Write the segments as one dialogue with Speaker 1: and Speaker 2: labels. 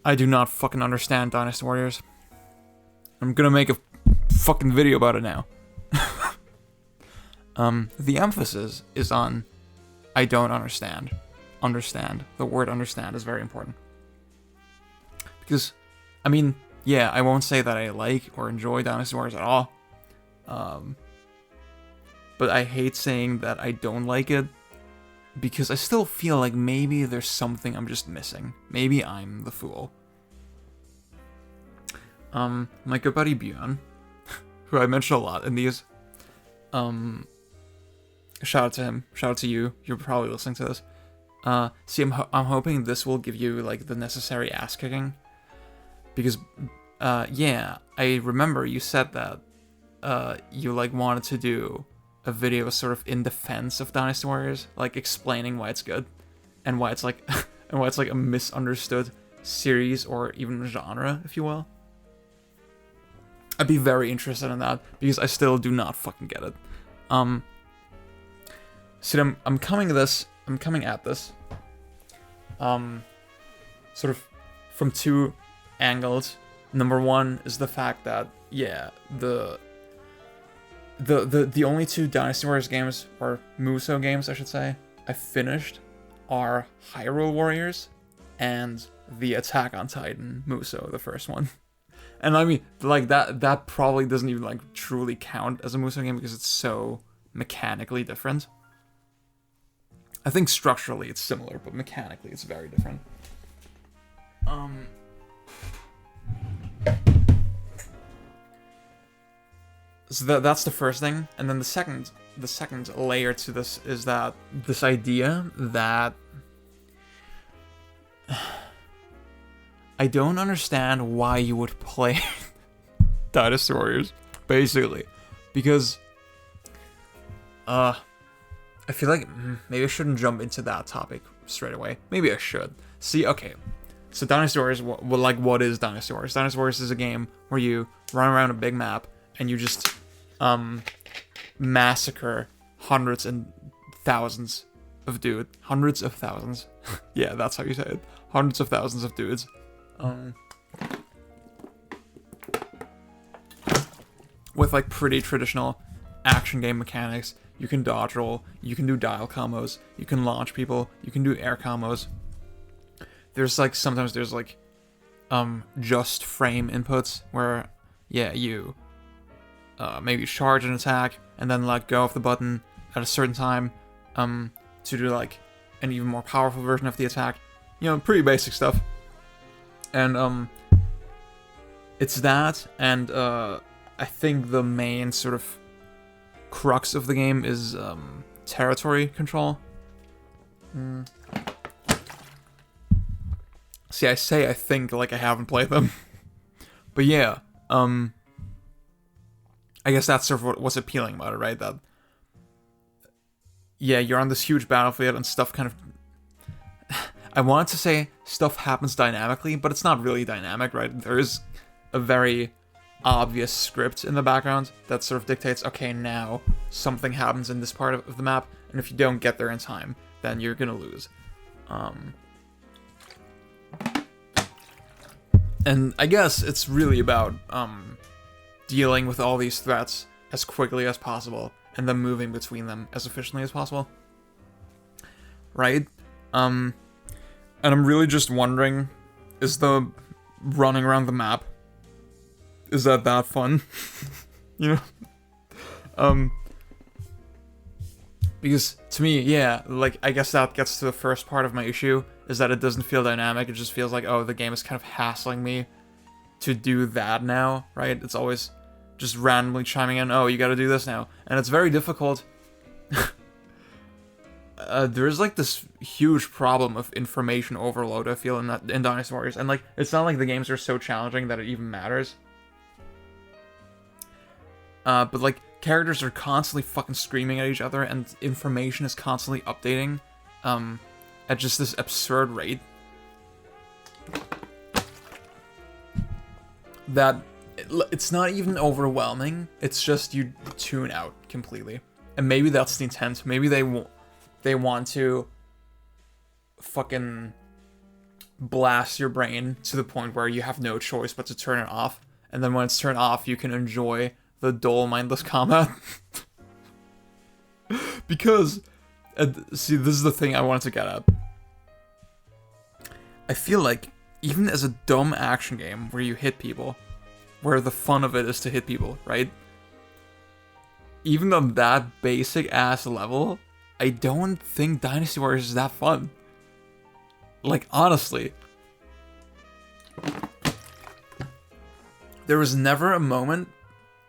Speaker 1: I do not fucking understand Dynasty Warriors. I'm gonna make a fucking video about it now. The emphasis is on I don't understand. Understand. The word understand is very important. Because, I mean, yeah, I won't say that I like or enjoy Dynasty Warriors at all. But I hate saying that I don't like it, because I still feel like maybe there's something I'm just missing. Maybe I'm the fool. My good buddy Phan, who I mentioned a lot in these, shout out to him, shout out to you, you're probably listening to this. See, I'm hoping this will give you, like, the necessary ass kicking, because, yeah, I remember you said that, you, like, wanted to do a video sort of in defense of Dynasty Warriors, like, explaining why it's good, and why it's, like, and why it's, like, a misunderstood series, or even genre, if you will. I'd be very interested in that, because I still do not fucking get it. See, I'm coming at this, sort of from two angles. Number one is the fact that, yeah, the only two Dynasty Warriors games, or Muso games, I should say, I finished are Hyrule Warriors and the Attack on Titan Muso, the first one. And I mean, like, that probably doesn't even, like, truly count as a Muso game because it's so mechanically different. I think structurally it's similar, but mechanically it's very different. So that's the first thing, and then the second layer to this is that this idea that I don't understand why you would play Dynasty Warriors, basically, because I feel like maybe I shouldn't jump into that topic straight away. Maybe I should. See, okay, so Dynasty Warriors, what is Dynasty Warriors? Dynasty Warriors is a game where you run around a big map and you just massacre hundreds and thousands of dudes. Hundreds of thousands. Yeah, that's how you say it. Hundreds of thousands of dudes. With, like, pretty traditional action game mechanics. You can dodge roll, you can do dial combos, you can launch people, you can do air combos. There's, like, sometimes there's, like, just frame inputs where, yeah, you maybe charge an attack and then let go of the button at a certain time to do, like, an even more powerful version of the attack. You know, pretty basic stuff. And it's that, and I think the main sort of crux of the game is territory control. See, I say I think like I haven't played them. But yeah, I guess that's sort of what's appealing about it, right? That, yeah, you're on this huge battlefield and stuff kind of... I wanted to say stuff happens dynamically, but it's not really dynamic, right? There is a very obvious script in the background that sort of dictates, okay, now something happens in this part of the map, and if you don't get there in time, then you're gonna lose. And I guess it's really about dealing with all these threats as quickly as possible, and then moving between them as efficiently as possible. Right? And I'm really just wondering, is the running around the map, is that fun? You know? Because to me, yeah, like, I guess that gets to the first part of my issue, is that it doesn't feel dynamic. It just feels like, oh, the game is kind of hassling me to do that now, right? It's always just randomly chiming in, oh, you gotta do this now. And it's very difficult. There's, like, this huge problem of information overload, I feel, in Dynasty Warriors. And, like, it's not like the games are so challenging that it even matters. But, like, characters are constantly fucking screaming at each other, and information is constantly updating, at just this absurd rate. That it's not even overwhelming, it's just you tune out completely. And maybe that's the intent. Maybe they want to fucking blasts your brain to the point where you have no choice but to turn it off. And then when it's turned off, you can enjoy the dull, mindless combat. Because, see, this is the thing I wanted to get at. I feel like, even as a dumb action game where you hit people, where the fun of it is to hit people, right? Even on that basic-ass level, I don't think Dynasty Warriors is that fun. Like, honestly. There was never a moment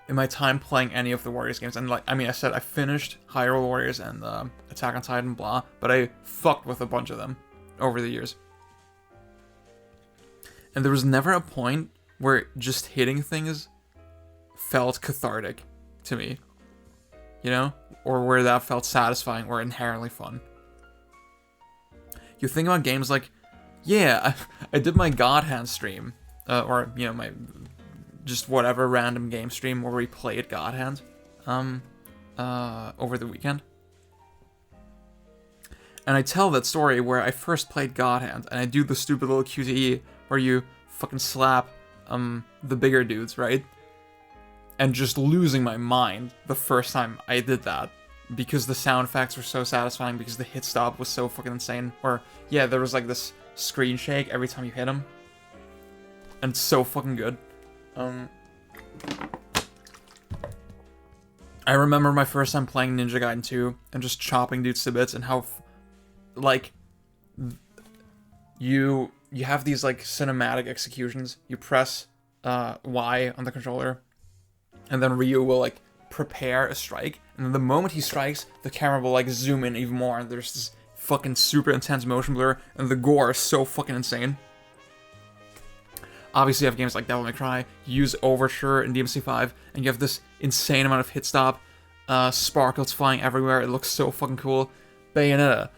Speaker 1: in my time playing any of the Warriors games, and like, I mean, I said I finished Hyrule Warriors and Attack on Titan, blah, but I fucked with a bunch of them over the years. And there was never a point where just hitting things felt cathartic to me, you know? Or where that felt satisfying or inherently fun. You think about games like, yeah, I did my God Hand stream, or, you know, my just whatever random game stream where we played God Hand over the weekend. And I tell that story where I first played God Hand, and I do the stupid little QTE where you fucking slap the bigger dudes, right? And just losing my mind the first time I did that. Because the sound effects were so satisfying, because the hit stop was so fucking insane. Or, yeah, there was like this screen shake every time you hit him. And it's so fucking good. I remember my first time playing Ninja Gaiden 2 and just chopping dudes to bits, and how, like, you have these, like, cinematic executions. You press Y on the controller, and then Ryu will, like, prepare a strike, and then the moment he strikes, the camera will, like, zoom in even more, and there's this fucking super intense motion blur, and the gore is so fucking insane. Obviously, you have games like Devil May Cry, you use Overture in DMC5, and you have this insane amount of hit stop, sparkles flying everywhere, it looks so fucking cool. Bayonetta,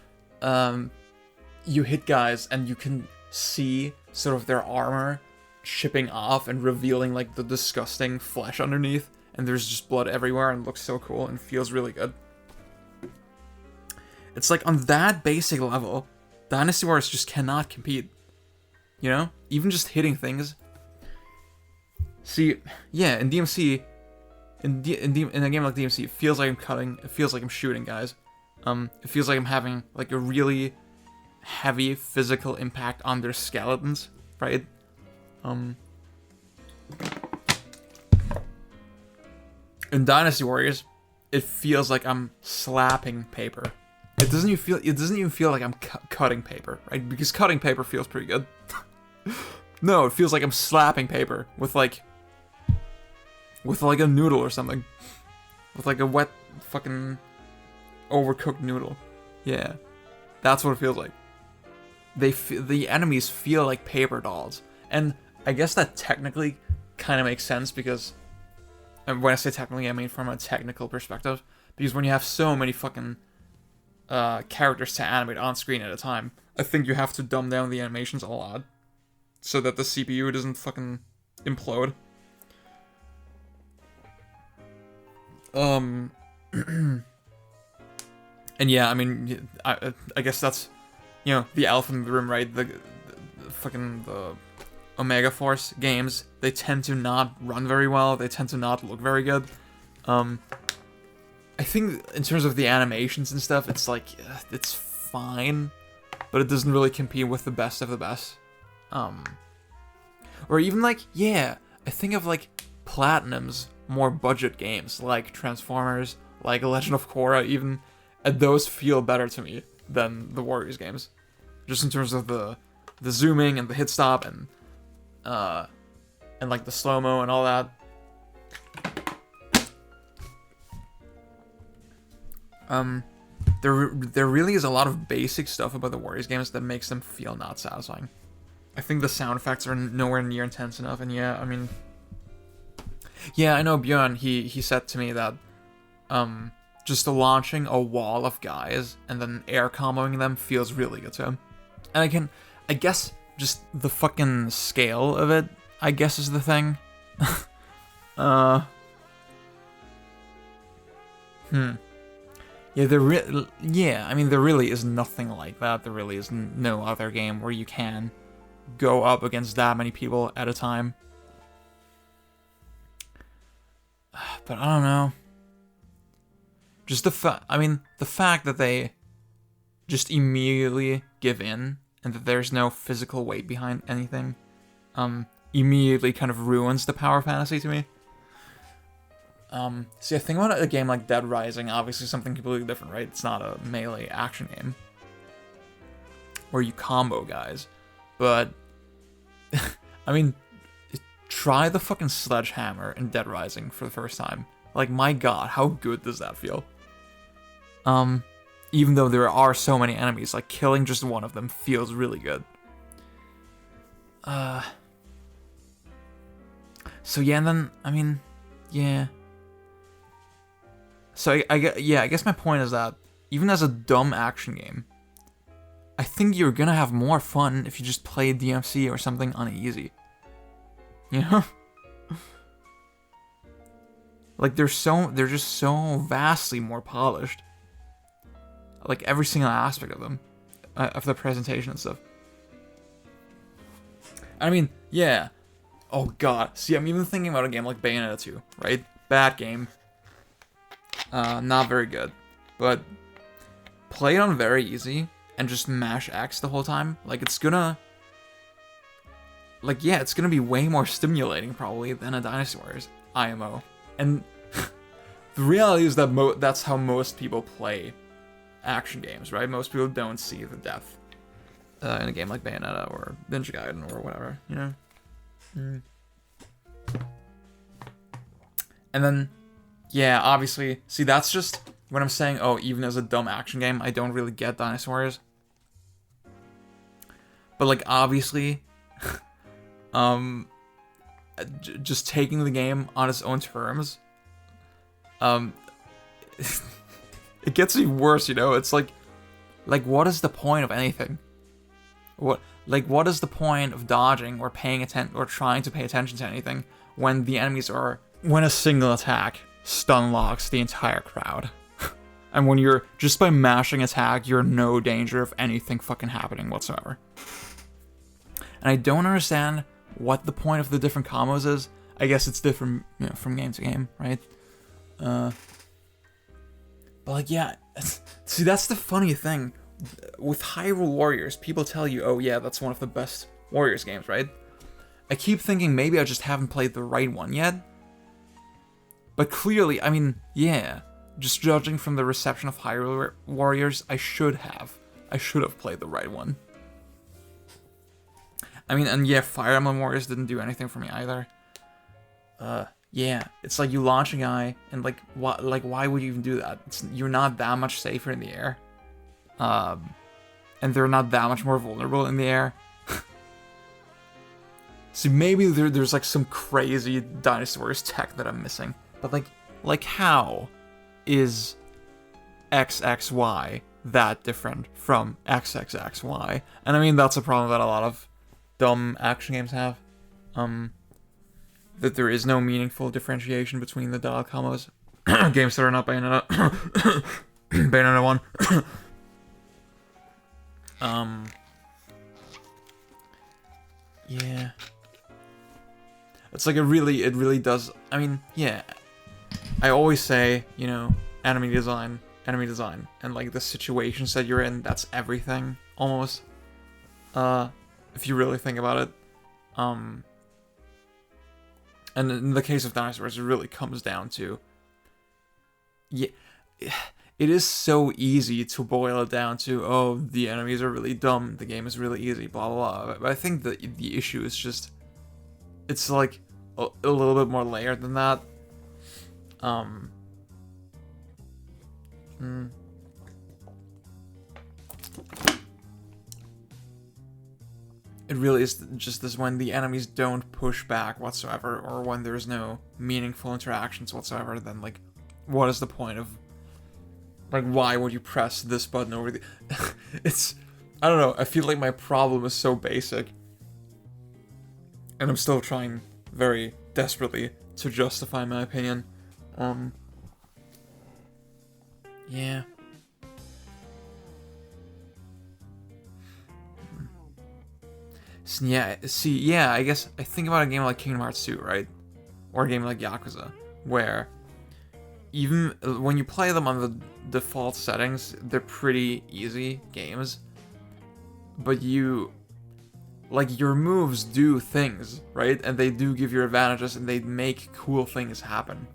Speaker 1: you hit guys, and you can see sort of their armor chipping off and revealing, like, the disgusting flesh underneath, and there's just blood everywhere, and it looks so cool, and feels really good. It's like, on that basic level, Dynasty Warriors just cannot compete. You know? Even just hitting things. See, yeah, in DMC, in a game like DMC, it feels like I'm cutting, it feels like I'm shooting guys. It feels like I'm having, like, a really heavy physical impact on their skeletons, right? In Dynasty Warriors, it feels like I'm slapping paper. It doesn't even feel like I'm cutting paper, right? Because cutting paper feels pretty good. No, it feels like I'm slapping paper with like a noodle or something. With like a wet fucking overcooked noodle. Yeah. That's what it feels like. The enemies feel like paper dolls. And I guess that technically kind of makes sense because, and when I say technically, I mean from a technical perspective. Because when you have so many fucking characters to animate on screen at a time, I think you have to dumb down the animations a lot. So that the CPU doesn't fucking implode. And yeah, I mean, I guess that's, you know, the elephant in the room, right? The fucking Omega Force games, they tend to not run very well. They tend to not look very good. I think in terms of the animations and stuff, it's like, it's fine, but it doesn't really compete with the best of the best. Or even like, yeah, I think of like Platinum's more budget games, like Transformers, like Legend of Korra, even, and those feel better to me than the Warriors games. Just in terms of the zooming and the hit stop and like the slow-mo and all that. There really is a lot of basic stuff about the Warriors games that makes them feel not satisfying. I think the sound effects are nowhere near intense enough, and yeah, I mean, yeah, I know Björn, he said to me that, just launching a wall of guys and then air comboing them feels really good to him. And I guess, just the fucking scale of it, I guess is the thing. Yeah, I mean, there really is nothing like that. There really is no other game where you can go up against that many people at a time. But I don't know. Just the fact that they just immediately give in and that there's no physical weight behind anything, immediately kind of ruins the power fantasy to me. See, I think about a game like Dead Rising, obviously something completely different, right? It's not a melee action game where you combo guys, but I mean, try the fucking sledgehammer in Dead Rising for the first time. Like, my god, how good does that feel? Even though there are so many enemies, like, killing just one of them feels really good. So yeah, and then, I mean, yeah. So I guess my point is that, even as a dumb action game, I think you're gonna have more fun if you just play DMC or something on easy. You know? Like, they're just so vastly more polished. Like, every single aspect of them. Of the presentation and stuff. I mean, yeah. Oh god. See, I'm even thinking about a game like Bayonetta 2, right? Bad game. Not very good. But play it on very easy and just mash X the whole time. Like, it's gonna... Like, yeah, it's gonna be way more stimulating, probably, than a Dynasty Warriors IMO. And the reality is that that's how most people play action games, right? Most people don't see the depth in a game like Bayonetta or Ninja Gaiden or whatever, you know? And then, yeah, obviously, see, that's just when I'm saying, oh, even as a dumb action game, I don't really get Dynasty Warriors. But, like, obviously, just taking the game on its own terms, it gets even worse, you know? It's like, what is the point of anything? What is the point of dodging or paying attention or trying to pay attention to anything when the enemies are, when a single attack stun locks the entire crowd? And when you're, just by mashing attack, you're in no danger of anything fucking happening whatsoever. And I don't understand what the point of the different combos is. I guess it's different, you know, from game to game, right? But like, yeah, see, that's the funny thing. With Hyrule Warriors, people tell you, oh yeah, that's one of the best Warriors games, right? I keep thinking maybe I just haven't played the right one yet. But clearly, I mean, yeah, just judging from the reception of Hyrule Warriors, I should have played the right one. I mean, and yeah, Fire Emblem Warriors didn't do anything for me either. Yeah, it's like you launch a guy, and like, why would you even do that? You're not that much safer in the air. And they're not that much more vulnerable in the air. See, maybe there's like some crazy Dynasty Warriors tech that I'm missing. But like how is XXY that different from XXXY? And I mean, that's a problem that a lot of dumb action games have. That there is no meaningful differentiation between the dial combos. Games that are not Bayonetta. Bayonetta 1. Yeah. It's like it really does. I mean, yeah. I always say, you know, enemy design, and like the situations that you're in, that's everything, almost. If you really think about it. And in the case of dinosaurs, it really comes down to, yeah, it is so easy to boil it down to, oh, the enemies are really dumb, the game is really easy, blah, blah, blah. But I think that the issue is just, it's like a little bit more layered than that. It really is just this when the enemies don't push back whatsoever, or when there's no meaningful interactions whatsoever, then like, what is the point of, like, why would you press this button over the... It's, I don't know, I feel like my problem is so basic. And I'm still trying very desperately to justify my opinion. Yeah. Yeah, see, yeah, I guess I think about a game like Kingdom Hearts 2, right? Or a game like Yakuza, where even when you play them on the default settings, they're pretty easy games. But your moves do things, right? And they do give you advantages, and they make cool things happen.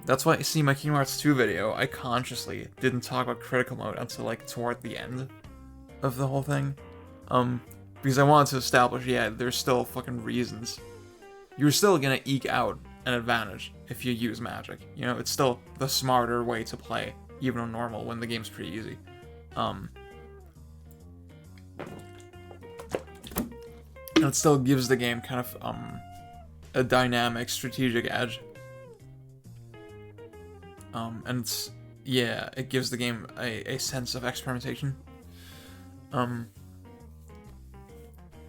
Speaker 1: That's why, see, my Kingdom Hearts 2 video, I consciously didn't talk about critical mode until, like, toward the end of the whole thing. Because I wanted to establish, yeah, there's still fucking reasons. You're still gonna eke out an advantage if you use magic. You know, it's still the smarter way to play, even on normal, when the game's pretty easy. And it still gives the game kind of, a dynamic, strategic edge. And it's, yeah, it gives the game a sense of experimentation.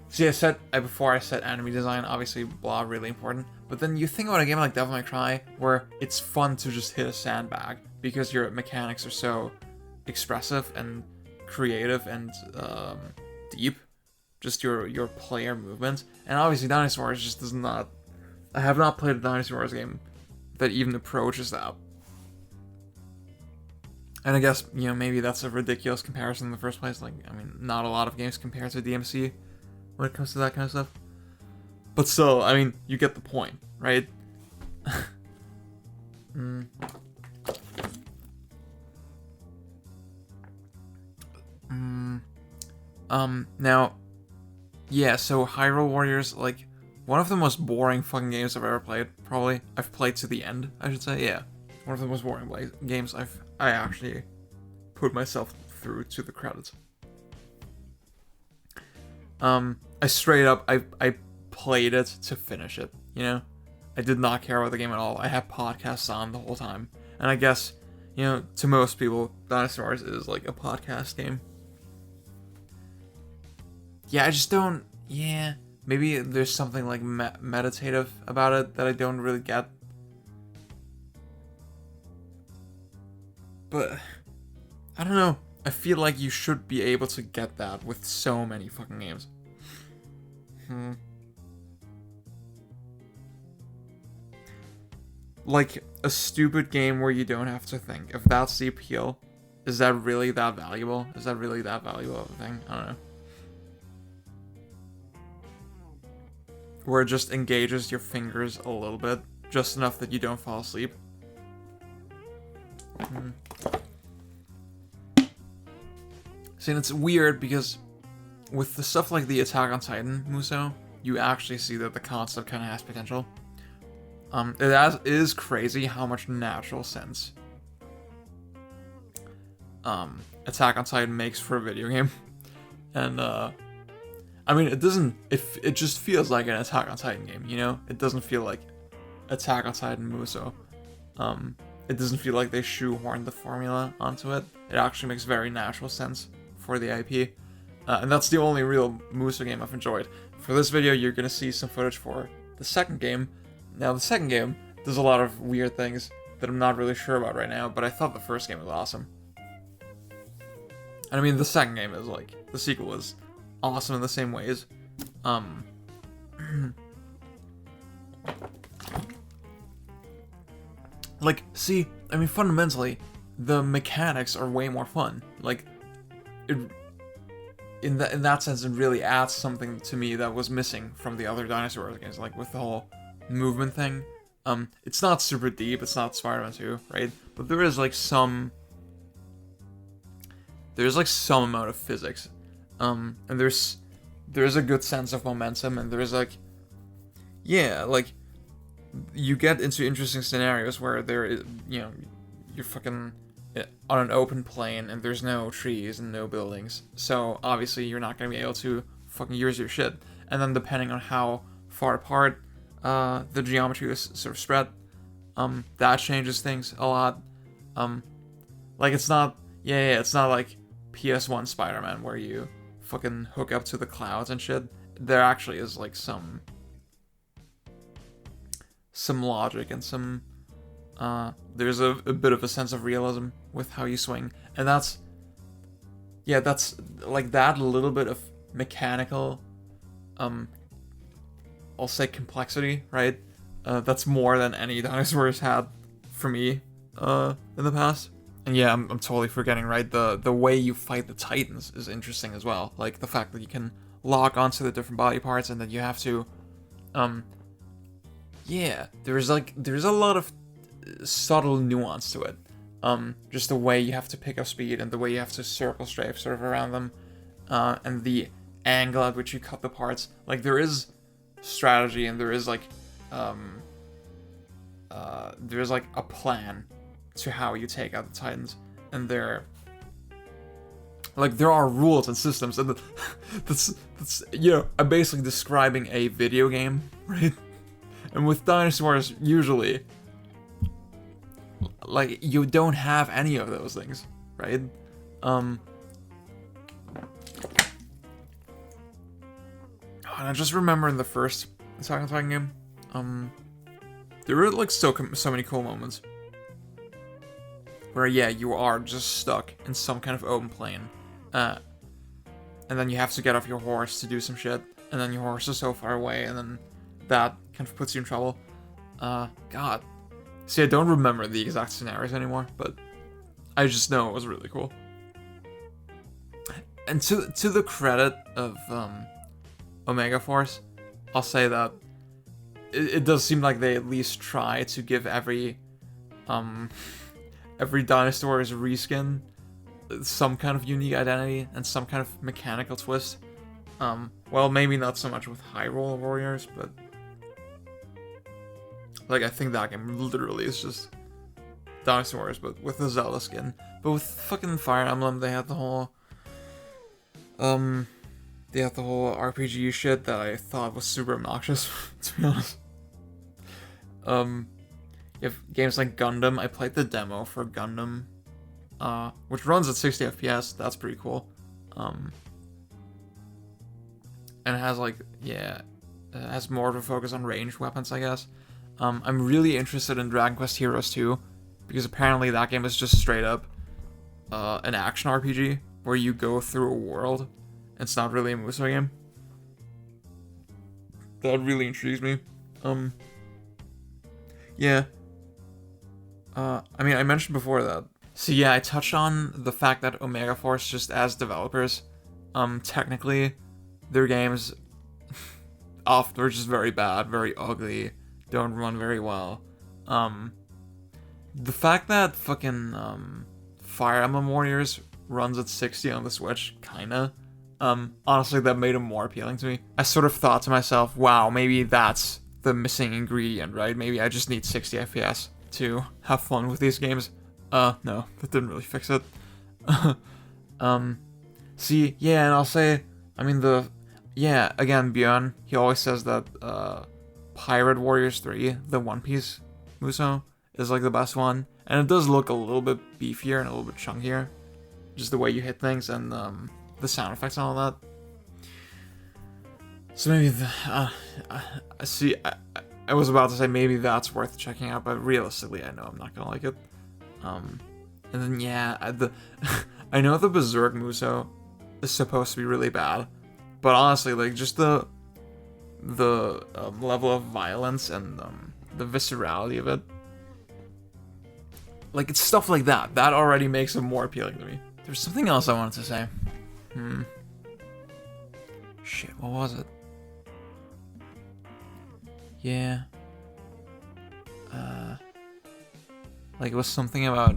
Speaker 1: See, before I said enemy design, obviously, blah, really important. But then you think about a game like Devil May Cry, where it's fun to just hit a sandbag, because your mechanics are so expressive and creative and, deep. Just your player movement. And obviously, Dynasty Warriors just does not... I have not played a Dynasty Warriors game that even approaches that. And I guess, you know, maybe that's a ridiculous comparison in the first place. Like, I mean, not a lot of games compare to DMC when it comes to that kind of stuff. But still, I mean, you get the point, right? Now, yeah, so Hyrule Warriors, like, one of the most boring fucking games I've ever played, probably. I've played to the end, I should say, yeah. One of the most boring games I actually put myself through to the credits. I straight up, I played it to finish it, you know? I did not care about the game at all. I had podcasts on the whole time. And I guess, you know, to most people, Dynasty Warriors is like a podcast game. Yeah, I just don't, yeah. Maybe there's something like meditative about it that I don't really get. But, I don't know. I feel like you should be able to get that with so many fucking games. Like, a stupid game where you don't have to think. If that's the appeal, is that really that valuable? Is that really that valuable of a thing? I don't know. Where it just engages your fingers a little bit. Just enough that you don't fall asleep. See, and it's weird because with the stuff like the Attack on Titan Muso, you actually see that the concept kind of has potential. It is crazy how much natural sense Attack on Titan makes for a video game. And, I mean, it doesn't, it just feels like an Attack on Titan game, you know? It doesn't feel like Attack on Titan Muso. It doesn't feel like they shoehorned the formula onto it. It actually makes very natural sense for the IP. And that's the only real Muso game I've enjoyed. For this video, you're going to see some footage for the second game. Now, the second game does a lot of weird things that I'm not really sure about right now, but I thought the first game was awesome. And I mean, the second game is like, the sequel is awesome in the same ways. Like, see, I mean, fundamentally, the mechanics are way more fun. Like, in that sense, it really adds something to me that was missing from the other Dynasty Warriors games, like with the whole movement thing. It's not super deep, it's not Spider-Man 2, right? But there is like some amount of physics. And there's a good sense of momentum, and there's like, yeah, like, you get into interesting scenarios where there is, you know, you're fucking on an open plain and there's no trees and no buildings. So obviously you're not going to be able to fucking use your shit. And then depending on how far apart the geometry is sort of spread, that changes things a lot. Like it's not, it's not like PS1 Spider-Man where you fucking hook up to the clouds and shit. There actually is like some logic and some there's a bit of a sense of realism with how you swing, and that's yeah, that's like that little bit of mechanical, I'll say complexity, right? That's more than any Dynasty Warriors had for me, in the past. And yeah, I'm totally forgetting, right? The way you fight the Titans is interesting as well. Like the fact that you can lock onto the different body parts and that you have to, yeah, there's a lot of subtle nuance to it. Just the way you have to pick up speed and the way you have to circle strafe sort of around them, and the angle at which you cut the parts. Like there is strategy and there is like there's like a plan to how you take out the Titans, and there are rules and systems, and that's I'm basically describing a video game, right? And with Dynasty Warriors, usually like you don't have any of those things, right? And I just remember in the first Attack on Titan game, there were like so many cool moments where yeah, you are just stuck in some kind of open plane, and then you have to get off your horse to do some shit, and then your horse is so far away, and then that kind of puts you in trouble. God. See, I don't remember the exact scenarios anymore, but I just know it was really cool. And to the credit of Omega Force, I'll say that it does seem like they at least try to give every Dynasty Warriors reskin some kind of unique identity and some kind of mechanical twist. Well, maybe not so much with Hyrule Warriors, but like I think that game literally is just Dynasty Warriors, but with the Zelda skin. But with fucking Fire Emblem, they had the whole RPG shit that I thought was super obnoxious, to be honest. You have games like Gundam. I played the demo for Gundam, which runs at 60 FPS. That's pretty cool. And it has like, yeah, it has more of a focus on ranged weapons, I guess. I'm really interested in Dragon Quest Heroes 2, because apparently that game is just straight up an action RPG where you go through a world. It's not really a Musou game. That really intrigues me. Yeah. I mean, I mentioned before that. So yeah, I touched on the fact that Omega Force, just as developers, technically, their games often are just very bad, very ugly, don't run very well. The fact that fucking Fire Emblem Warriors runs at 60 on the Switch, kinda, honestly, that made it more appealing to me. I sort of thought to myself, wow, maybe that's the missing ingredient, right? Maybe I just need 60 FPS to have fun with these games. No, that didn't really fix it. See, yeah, and I'll say, I mean, again, Bjorn, he always says that, Pirate Warriors 3, the One Piece Musou, is like the best one. And it does look a little bit beefier and a little bit chunkier. Just the way you hit things and, the sound effects and all that. So maybe, I was about to say maybe that's worth checking out, but realistically, I know I'm not gonna like it. And then, yeah, I know the Berserk Musou is supposed to be really bad, but honestly, like, just the level of violence and the viscerality of it, like, it's stuff like that already makes it more appealing to me. There's something else I wanted to say. Shit, what was it? Yeah. Like, it was something about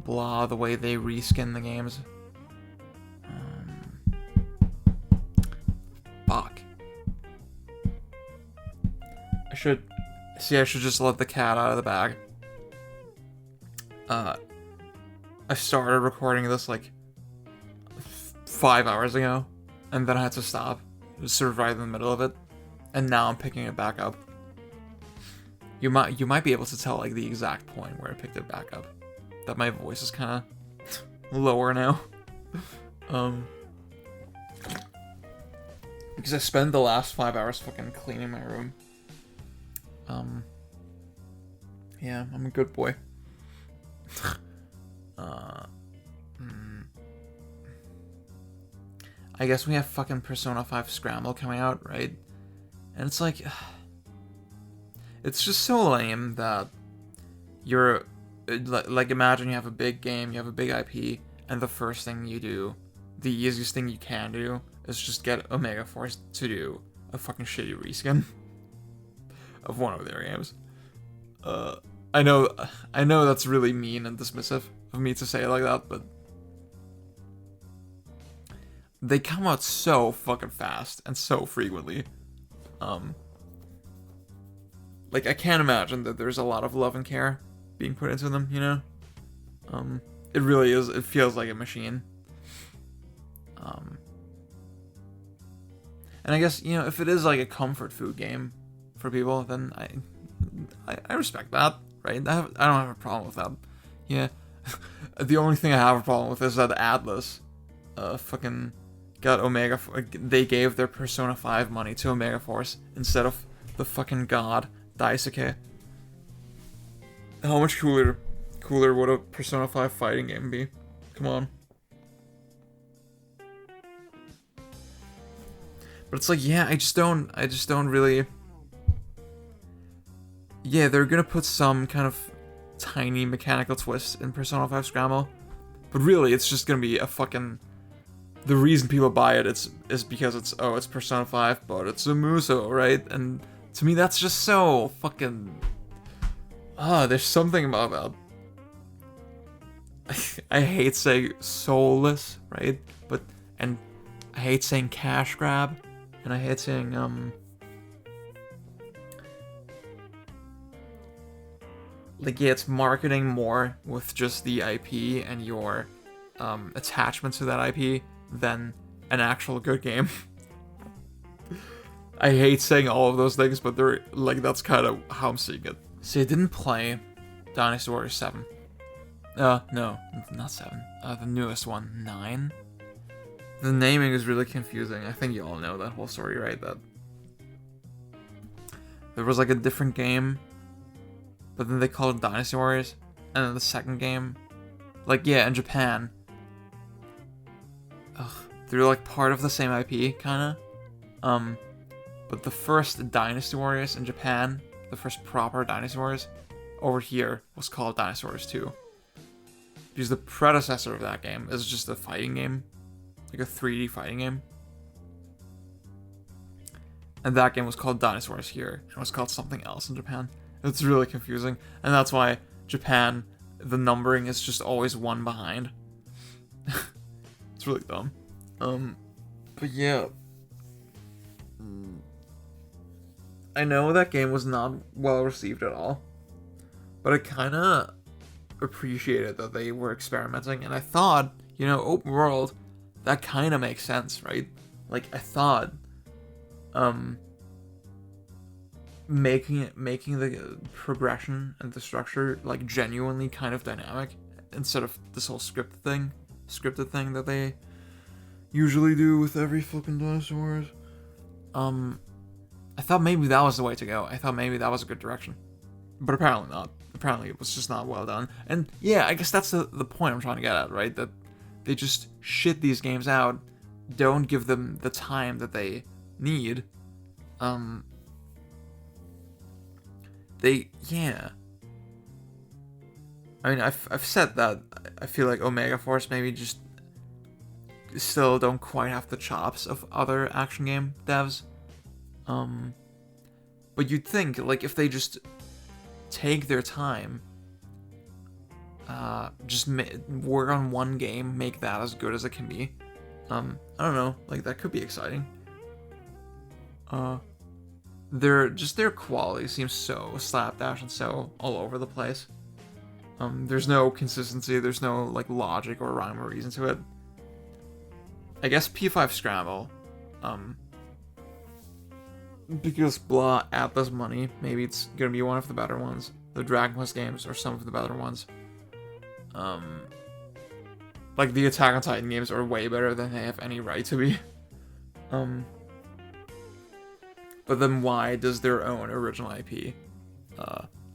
Speaker 1: blah, the way they reskin the games. Fuck. I should just let the cat out of the bag. I started recording this like 5 hours ago, and then I had to stop. It was sort of right in the middle of it, and now I'm picking it back up. You might be able to tell like the exact point where I picked it back up. That my voice is kind of lower now. Because I spent the last 5 hours fucking cleaning my room. Yeah, I'm a good boy. I guess we have fucking Persona 5 Scramble coming out, right? And it's like, it's just so lame that you're, like, imagine you have a big game, you have a big IP, and the first thing you do, the easiest thing you can do, is just get Omega Force to do a fucking shitty reskin of one of their games. I know that's really mean and dismissive of me to say it like that, but they come out so fucking fast and so frequently. Like, I can't imagine that there's a lot of love and care being put into them, you know? It really is, it feels like a machine. And I guess, you know, if it is like a comfort food game for people, then I respect that, right? I don't have a problem with that. Yeah. The only thing I have a problem with is that Atlas fucking got Omega. They gave their Persona 5 money to Omega Force instead of the fucking god Daisuke. How much cooler would a Persona 5 fighting game be? Come on. But it's like, yeah, I just don't really. Yeah, they're gonna put some kind of tiny mechanical twist in Persona 5 Scramble, but really, it's just gonna be a fucking. The reason people buy it is because it's Persona 5, but it's a Muso, right? And to me, that's just so fucking. There's something about that. I hate saying soulless, right? And I hate saying cash grab, and I hate saying like, yeah, it's marketing more with just the IP and your attachment to that IP than an actual good game. I hate saying all of those things, but they're like, that's kind of how I'm seeing it. See, I didn't play Dynasty Warriors 7. No, not 7. The newest one, 9. The naming is really confusing. I think you all know that whole story, right? That there was like a different game, but then they called it Dynasty Warriors, and then the second game, like, yeah, in Japan, they're like part of the same IP, kinda. But the first Dynasty Warriors in Japan, the first proper Dynasty Warriors, over here was called Dynasty Warriors 2. Because the predecessor of that game is just a fighting game, like a 3D fighting game. And that game was called Dynasty Warriors here, and it was called something else in Japan. It's really confusing, and that's why Japan, the numbering is just always one behind. It's really dumb. But yeah. I know that game was not well received at all, but I kind of appreciated that they were experimenting, and I thought, you know, open world, that kind of makes sense, right? Like, I thought, making the progression and the structure like genuinely kind of dynamic instead of this whole scripted thing that they usually do with every fucking Dynasty Warriors. I thought maybe that was the way to go. I thought maybe that was a good direction, but apparently not. Apparently it was just not well done. And yeah, I guess that's the point I'm trying to get at, right? That they just shit these games out, don't give them the time that they need. Yeah. I mean, I've said that I feel like Omega Force maybe just still don't quite have the chops of other action game devs. But you'd think, like, if they just take their time, just work on one game, make that as good as it can be. I don't know, like, that could be exciting. Their quality seems so slapdash and so all over the place. There's no consistency, there's no, like, logic or rhyme or reason to it. I guess P5 Scramble, because blah, Atlas money, maybe it's gonna be one of the better ones. The Dragon Quest games are some of the better ones. Like, the Attack on Titan games are way better than they have any right to be. But then why does their own original IP,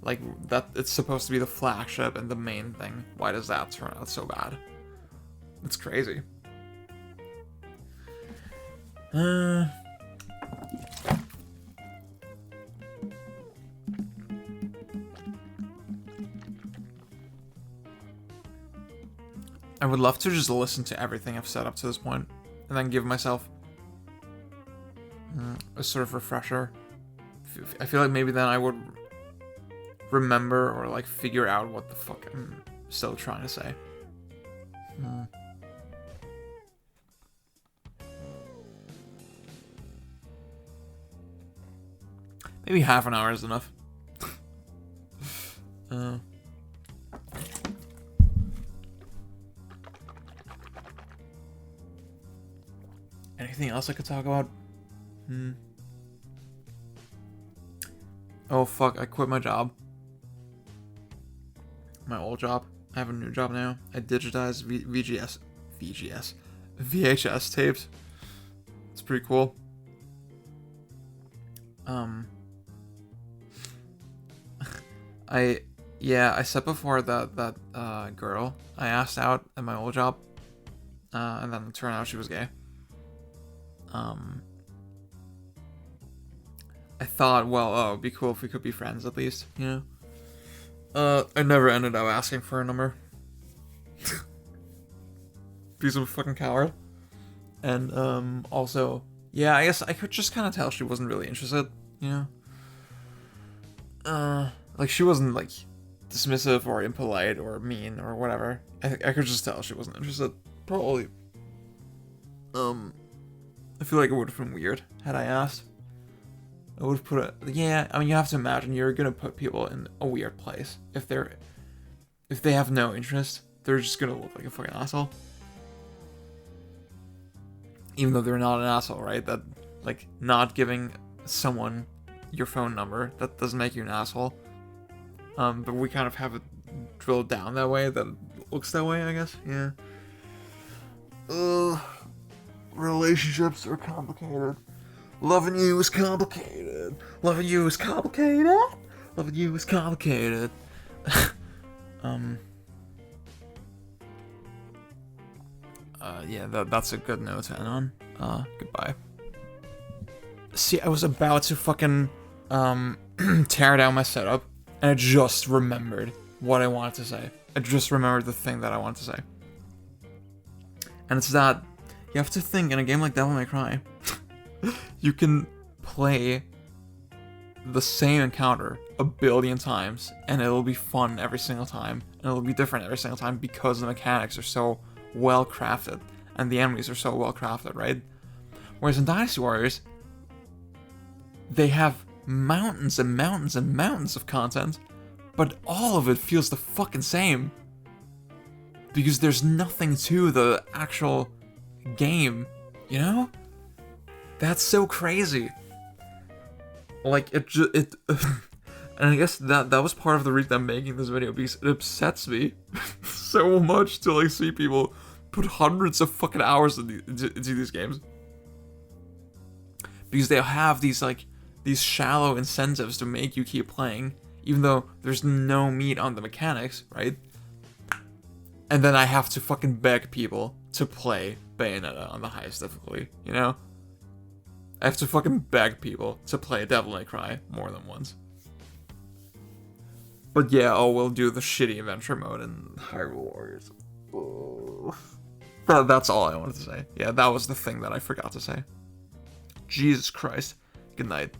Speaker 1: like, that it's supposed to be the flagship and the main thing, why does that turn out so bad? It's crazy. I would love to just listen to everything I've set up to this point, and then give myself a sort of refresher. I feel like maybe then I would remember or like figure out what the fuck I'm still trying to say. Maybe half an hour is enough. Anything else I could talk about? Oh fuck, I quit my job. My old job. I have a new job now. I digitized VHS tapes. It's pretty cool. I said before that girl I asked out at my old job, and then it turned out she was gay. I thought, well, oh, it'd be cool if we could be friends at least, you know? I never ended up asking for a number. Because I'm a fucking coward. And, also, yeah, I guess I could just kind of tell she wasn't really interested, you know? Like, she wasn't, like, dismissive or impolite or mean or whatever. I could just tell she wasn't interested. Probably. I feel like it would have been weird had I asked. I would have put it. Yeah, I mean, you have to imagine you're gonna put people in a weird place if they have no interest. They're just gonna look like a fucking asshole, even though they're not an asshole, right? That like not giving someone your phone number, that doesn't make you an asshole. But we kind of have it drilled down that way. That it looks that way, I guess. Yeah. Relationships are complicated. Loving you is complicated. Loving you is complicated. Loving you is complicated. Yeah, that's a good note to end on. Goodbye. See, I was about to fucking, tear down my setup, and I just remembered what I wanted to say. I just remembered the thing that I wanted to say. And it's that you have to think in a game like Devil May Cry, you can play the same encounter a billion times, and it'll be fun every single time, and it'll be different every single time because the mechanics are so well crafted, and the enemies are so well crafted, right? Whereas in Dynasty Warriors, they have mountains and mountains and mountains of content, but all of it feels the fucking same. Because there's nothing to the actual game, you know? That's so crazy. Like, it and I guess that was part of the reason I'm making this video, because it upsets me so much to, like, see people put hundreds of fucking hours into these games. Because they'll have these, like, these shallow incentives to make you keep playing, even though there's no meat on the mechanics, right? And then I have to fucking beg people to play Bayonetta on the highest difficulty, you know? I have to fucking beg people to play Devil May Cry more than once. But yeah, we'll do the shitty adventure mode in Hyrule Warriors. Oh. That's all I wanted to say. Yeah, that was the thing that I forgot to say. Jesus Christ. Good night.